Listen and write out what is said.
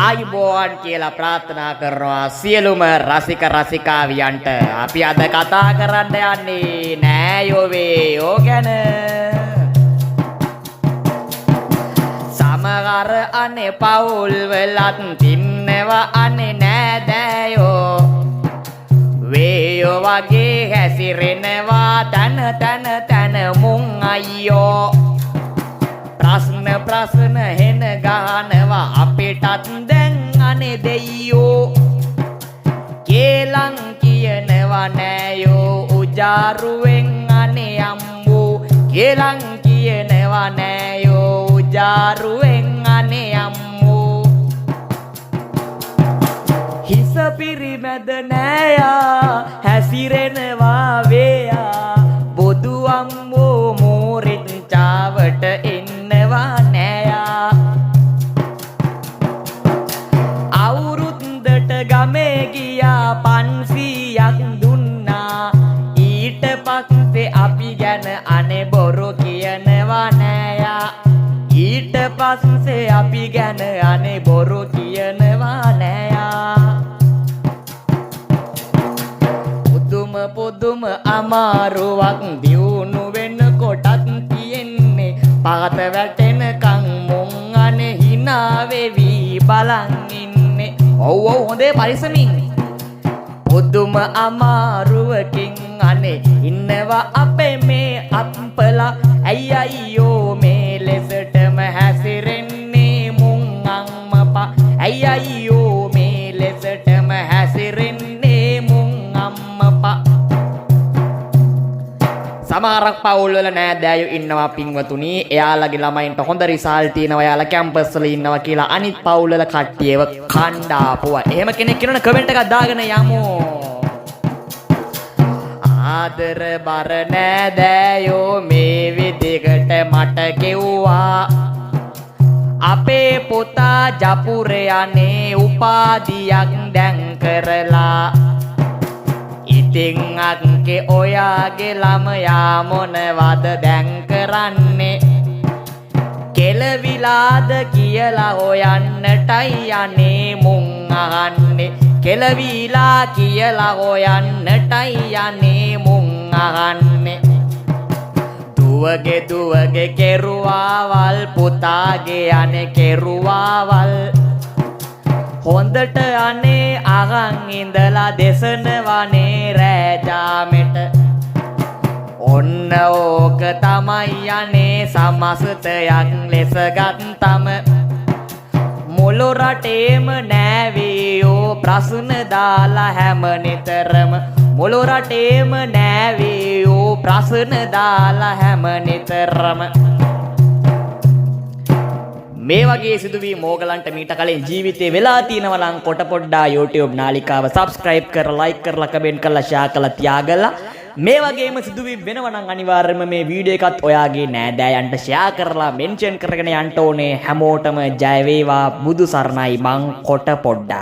ආයුබෝවන් කියලා ප්‍රාර්ථනා කරනවා සියලුම රසික රසිකාවියන්ට. අපි අද කතා කරන්න යන්නේ නෑයෝ වේයෝ ගැන. සමහර අනේ පවුල් වලත් තින්නවා අනේ නෑදෑයෝ. වේයෝ වගේ හැසිරෙනවා තන තන මුං අයියෝ. ප්‍රශ්න හෙන ගහනවා අපිටත් දැන් අනේ දෙයියෝ. කේලම් කියනවා නෑයෝ උජාරුවෙන් අනේ අම්මෝ. කේලම් කියනවා නෑයෝ උජාරුවෙන් අනේ අම්මෝ. හිස පිරිමැද නෑයා හැසිරෙනවා වේයා. බොදු අම්මෝ මෝරෙන් චාවට එන්නවා නෑයා. අවුරුද්දට ගමේ ගියා 500ක් දුන්නා. ඊට පස්සේ අපි ගැන අනේ බොරු කියනවා නෑයා. ඊට පස්සේ අපි ගැන අනේ බොරු කියනවා නෑයා. පුදුම අමාරුවක් දියුණු වෙනකොටත් තියෙන්නේ. පාත වැටෙනකන් මුං අනේ hina වෙවි බලන් ඉන්නේ. ඔව් හොඳේ පරිස්සමින්. පුදුම අමාරුවකින් අනේ ඉන්නවා අපේ මේ අප්පලා. ඇයි අයියෝ මේ ලෙසටම හැසිරෙන්නේ මුං අම්මපා. ඇයි අයියෝ මේ ලෙසටම හැසිරෙන්නේ මුං අම්මපා. සමහරක් පවුල් වල නෑදෑයෝ ඉන්නවා පින්වතුනි. එයාලගේ ළමයින්ට හොඳ රිසල්ට් තියෙනවා. එයාලා කැම්පස් වල ඉන්නවා කියලා අනිත් පවුල් වල කට්ටියව කණ්ඩාපුවා. එහෙම කෙනෙක් කියනවනේ කමෙන්ට් එකක් දාගෙන යමු. ආදර බර නෑදෑයෝ මේ විදිහට මට කිව්වා. අපේ පුතා ජපුරේ අනේ උපාධියක් දැන් කරලා. ඉතින් අක්කේ ඔයාගේ ළමයා මොනවද දැන් කරන්නේ. කෙලවිලාද කියලා හොයන්නටයි අනේ මුං අහන්නේ. කෙලවිලා කියලා හොයන්නටයි අනේ මුං අහන්නේ. දුවගේ කෙරුවාවල් පුතාගේ අනේ කෙරුවාවල්. හොඳට අනේ අහන් ඉඳලා දෙසනවනේ රෑජාමෙට. ඔන්න ඕක තමයි අනේ සමස්තයක් ලෙස ගත්තම. මුළු රටේම නෑවේයෝ ප්‍රශ්න දාලා හැම නිතරම. මුළු රටේම නෑවේයෝ ප්‍රශ්න දාලා හැම නිතරම. මේ වගේ සිදුවීම් ඕගලන්ට මීට කලින් ජීවිතේ වෙලා තියෙනවා නම් කොට පොඩ්ඩා YouTube නාලිකාව subscribe කරලා like කරලා comment කරලා share කරලා තියාගලා. මේ වගේම සිදුවීම් වෙනවා නම් අනිවාර්යයෙන්ම මේ වීඩියෝ එකත් ඔයාගේ නෑදෑයන්ට share කරලා mention කරගෙන යන්න ඕනේ. හැමෝටම ජය වේවා. බුදු සරණයි මං කොට පොඩ්ඩා.